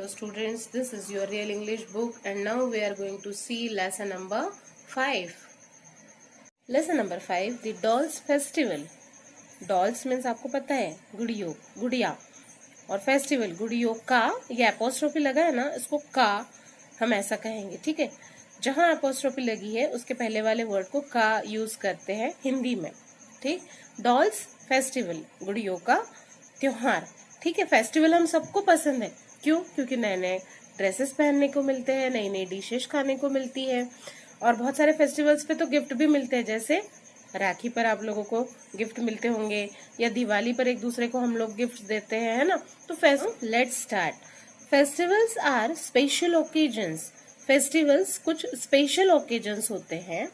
students, this is your Real English book and now we are going to see lesson number 5. Lesson number 5, the Dolls Festival. Dolls means आपको पता है गुड़ियों, गुड़िया, और festival गुड़ियों का, ये apostrophe लगा है ना, इसको का हम ऐसा कहेंगे, ठीक है। जहाँ एपोस्ट्रोफी लगी है उसके पहले वाले वर्ड को का यूज करते हैं हिंदी में, ठीक। डॉल्स फेस्टिवल, गुड़ियों का त्योहार, ठीक है। फेस्टिवल हम सबको पसंद है, क्यों? क्योंकि नए नए ड्रेसेस पहनने को मिलते हैं, नई नई डिशेस खाने को मिलती है, और बहुत सारे फेस्टिवल्स पे तो गिफ्ट भी मिलते हैं, जैसे राखी पर आप लोगों को गिफ्ट मिलते होंगे, या दिवाली पर एक दूसरे को हम लोग गिफ्ट देते हैं, है ना। तो let's start. Festivals are special occasions. Festivals कुछ स्पेशल ओकेजन्स होते हैं।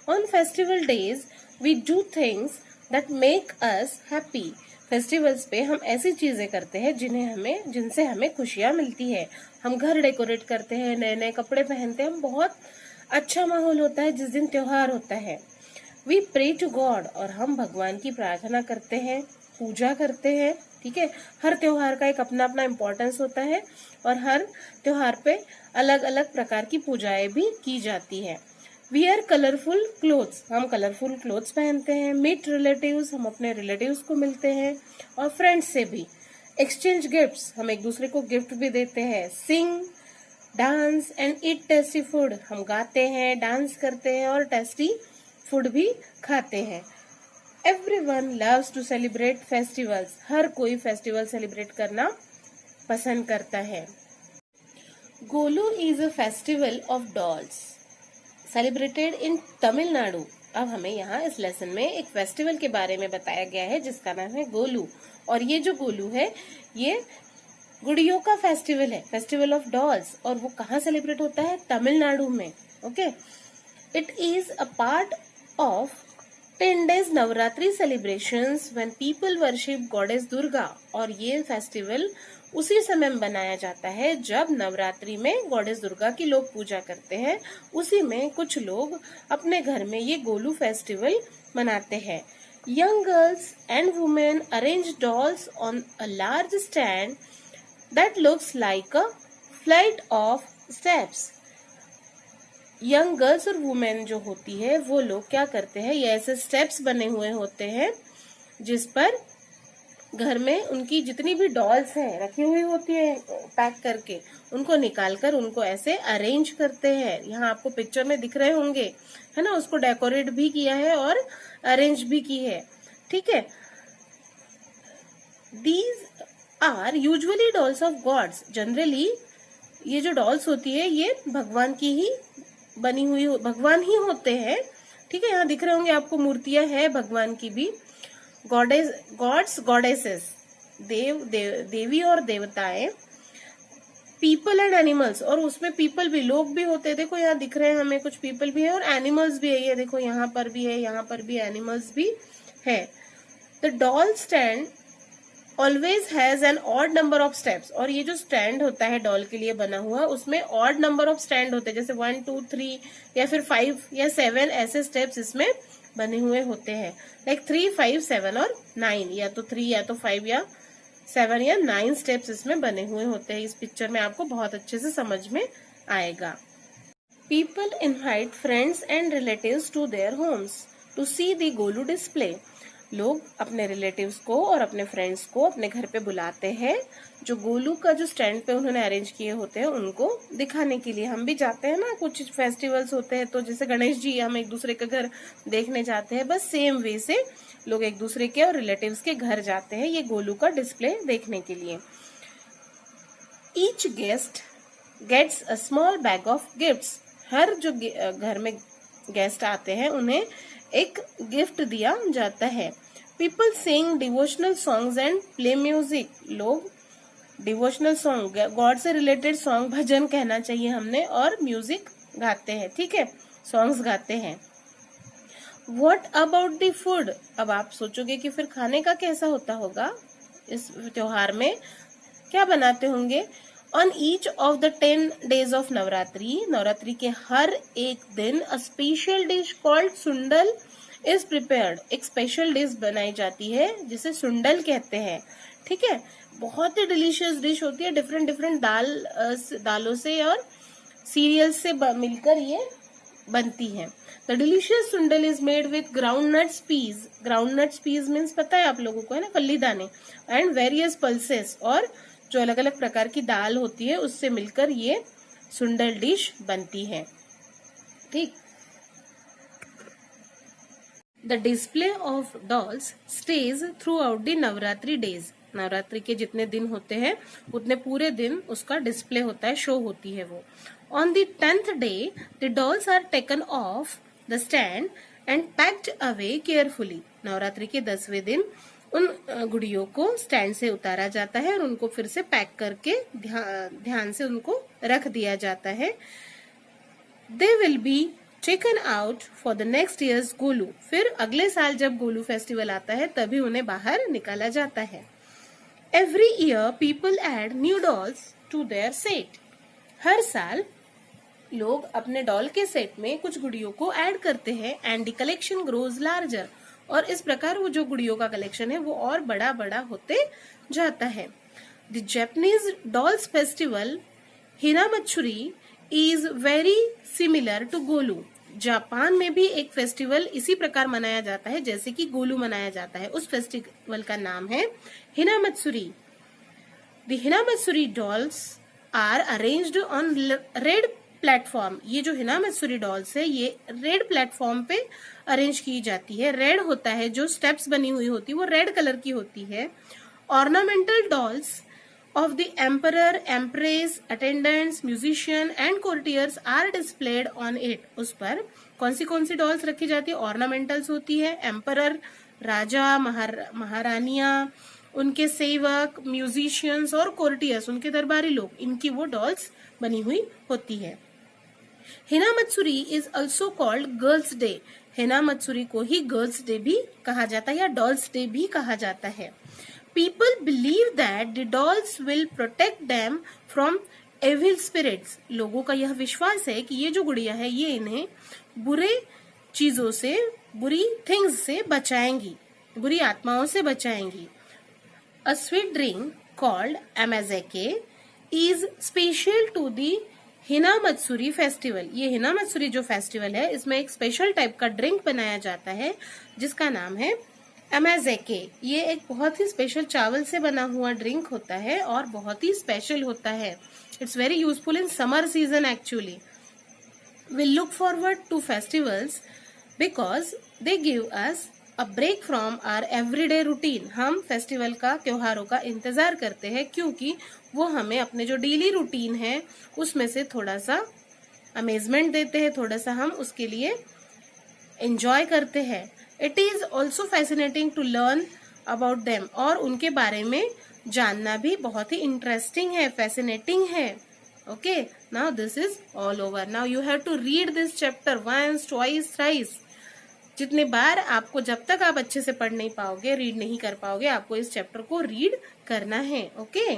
On festival days we do things that make us happy. Festivals पे हम ऐसी चीजें करते हैं जिनसे हमें खुशियां मिलती है। हम घर डेकोरेट करते हैं, नए नए कपड़े पहनते हैं, बहुत अच्छा माहौल होता है जिस दिन त्योहार होता है। वी प्रे टू गॉड, और हम भगवान की प्रार्थना करते हैं, पूजा करते हैं, ठीक है। हर त्योहार का एक अपना अपना इम्पोर्टेंस होता है और हर त्योहार पे अलग अलग प्रकार की पूजाएं भी की जाती है। वियर कलरफुल क्लोथ्स, हम कलरफुल क्लोथ्स पहनते हैं। मीट रिलेटिव्स, हम अपने रिलेटिव्स को मिलते हैं, और फ्रेंड्स से भी। एक्सचेंज गिफ्ट्स, हम एक दूसरे को गिफ्ट भी देते हैं। Sing, dance and eat tasty food, हम गाते हैं, डांस करते हैं और टेस्टी फूड भी खाते हैं। Everyone loves to celebrate festivals, हर कोई फेस्टिवल सेलिब्रेट करना पसंद करता है। Golu is a festival of dolls celebrated in Tamil Nadu. अब हमें यहाँ इस लेसन में एक फेस्टिवल के बारे में बताया गया है जिसका नाम है गोलू, और ये जो गोलू है ये गुड़ियों का फेस्टिवल है, फेस्टिवल ऑफ डॉल्स, और वो कहाँ सेलिब्रेट होता है? तमिलनाडु में, okay. It is a part of 10 days Navratri celebrations when people worship goddess Durga, और ये फेस्टिवल उसी समय में बनाया जाता है जब नवरात्रि में गॉडेस दुर्गा की लोग पूजा करते हैं। उसी में कुछ लोग अपने घर में ये गोलू फेस्टिवल मनाते हैं। Young girls and women arrange dolls on a large stand that looks like a flight of steps. Young girls और वुमेन जो होती है वो लोग क्या करते हैं, ये ऐसे स्टेप्स बने हुए होते हैं जिस पर घर में उनकी जितनी भी डॉल्स हैं रखी हुई होती है पैक करके, उनको निकालकर उनको ऐसे अरेंज करते हैं। यहाँ आपको पिक्चर में दिख रहे होंगे, है ना, उसको डेकोरेट भी किया है और अरेंज भी की है, ठीक है। These are usually dolls of gods, generally ये जो डॉल्स होती है ये भगवान की ही बनी हुई, भगवान ही होते हैं, ठीक है। यहाँ दिख रहे होंगे आपको मूर्तियां है भगवान की भी। गॉड्स, गॉडेसेस, देवी और देवताएं। पीपल एंड एनिमल्स, और उसमें पीपल भी, लोग भी होते हैं, देखो यहाँ दिख रहे हैं हमें कुछ पीपल भी है और एनिमल्स भी है, ये देखो यहाँ पर भी है, यहाँ पर भी एनिमल्स भी है। The doll stand always has an odd number of steps, और ये जो स्टैंड होता है डॉल के लिए बना हुआ उसमें ऑड नंबर ऑफ स्टैंड होते हैं, जैसे 1, 2, 3 या फिर 5 या 7 ऐसे स्टेप्स इसमें बने हुए होते हैं। लाइक 3, 5, 7 और 9, या तो 3 या तो 5 या 7 या 9 स्टेप्स इसमें बने हुए होते हैं। इस पिक्चर में आपको बहुत अच्छे से समझ में आएगा। People invite friends and relatives to their homes to see the golu display. लोग अपने रिलेटिव्स को और अपने फ्रेंड्स को अपने घर पे बुलाते हैं, जो गोलू का जो स्टैंड पे उन्होंने अरेंज किए होते हैं उनको दिखाने के लिए। हम भी जाते हैं ना, कुछ फेस्टिवल्स होते हैं तो जैसे गणेश जी हम एक दूसरे के घर देखने जाते हैं, बस सेम वे से लोग एक दूसरे के और रिलेटिव्स के घर जाते हैं ये गोलू का डिस्प्ले देखने के लिए। Each guest gets a small bag of gifts. हर जो घर में गेस्ट आते हैं उन्हें एक गिफ्ट दिया जाता है। People sing devotional songs and play music. लोग डिवोशनल सॉन्ग, गॉड से रिलेटेड सॉन्ग, भजन कहना चाहिए हमने, और म्यूजिक गाते हैं, ठीक है, सॉन्ग्स गाते हैं। What about the food? अब आप सोचोगे कि फिर खाने का कैसा होता होगा, इस त्योहार में क्या बनाते होंगे। On each of the 10 days of Navratri, Navratri के हर एक दिन a special dish called सुंडल is prepared। एक स्पेशल डिश बनाई जाती है जिसे सुंडल कहते हैं, ठीक है। बहुत ही डिलीशियस डिश होती है, डिफरेंट डिफरेंट दालों से और सीरियल्स से मिलकर ये बनती है। The delicious sundal is made with groundnuts peas. Groundnuts peas means पता है आप लोगों को, है ना, फल्ली दाने, एंड वेरियस पल्सेस, और जो अलग अलग प्रकार की दाल होती है उससे मिलकर ये सुंडल डिश बनती है। ठीक। The display of dolls stage through out the Navratri days. Navratri के जितने दिन होते हैं उतने पूरे दिन उसका डिस्प्ले होता है, शो होती है वो। On the 10th day the dolls are taken off the stand and packed away carefully. Navratri के 10वें दिन उन गुड़ियों को स्टैंड से उतारा जाता है और उनको फिर से पैक करके ध्यान से उनको रख दिया जाता है। They will be taken out for the next years Golu. फिर अगले साल जब गोलू फेस्टिवल आता है तभी उन्हें बाहर निकाला जाता है। Every year people add new dolls to their set. हर साल लोग अपने डॉल के सेट में कुछ गुड़ियों को ऐड करते हैं, and the collection grows larger. और इस प्रकार वो जो गुड़ियों का कलेक्शन है वो और बड़ा बड़ा होते जाता है। The Japanese dolls festival Hinamatsuri is very similar to Golu. Japan में भी एक फेस्टिवल इसी प्रकार मनाया जाता है जैसे कि गोलू मनाया जाता है। उस फेस्टिवल का नाम है Hinamatsuri. The Hinamatsuri dolls are arranged on red platform. ये जो हिनामत्सुरी डॉल्स है ये रेड प्लेटफॉर्म पे अरेंज की जाती है। रेड होता है, जो स्टेप्स बनी हुई होती है वो रेड कलर की होती है। Ornamental dolls of the emperor, empress, attendants, musician and courtiers are displayed on it। उस पर कौन सी डॉल्स रखी जाती है? ऑर्नामेंटल्स होती है, एम्परर राजा महारानियां, उनके सेवक, म्यूजिशियंस और कोर्टियर्स उनके दरबारी लोग, इनकी वो डॉल्स बनी हुई होती है। Hinamatsuri is also called girls day. Hinamatsuri को ही गर्ल्स डे भी कहा जाता है या डॉल्स डे भी कहा जाता है। People believe that the dolls will protect them from evil spirits। लोगों का यह विश्वास है कि ये जो गुड़िया है ये इन्हें बुरे चीजों से, बुरी थिंग्स से बचाएंगी, बुरी आत्माओं से बचाएंगी। A sweet drink called amazake is special to the Hinamatsuri festival. ये हिनामत्सुरी जो फेस्टिवल है इसमें एक स्पेशल टाइप का ड्रिंक बनाया जाता है जिसका नाम है अमेज़ेके। ये एक बहुत ही स्पेशल चावल से बना हुआ ड्रिंक होता है और बहुत ही स्पेशल होता है। It's very useful in summer season actually. We look forward to festivals because they give us a break from our everyday routine. हम फेस्टिवल का, त्योहारों का इंतजार करते हैं क्योंकि वो हमें अपने जो डेली रूटीन है उसमें से थोड़ा सा अमेजमेंट देते हैं, थोड़ा सा हम उसके लिए एंजॉय करते हैं। It is also fascinating to learn about them. और उनके बारे में जानना भी बहुत ही इंटरेस्टिंग है, फैसिनेटिंग है। Okay, now this is all over. Now you have to read this chapter once, twice, thrice. जितने बार आपको, जब तक आप अच्छे से पढ़ नहीं पाओगे, रीड नहीं कर पाओगे, आपको इस चैप्टर को रीड करना है। ओके।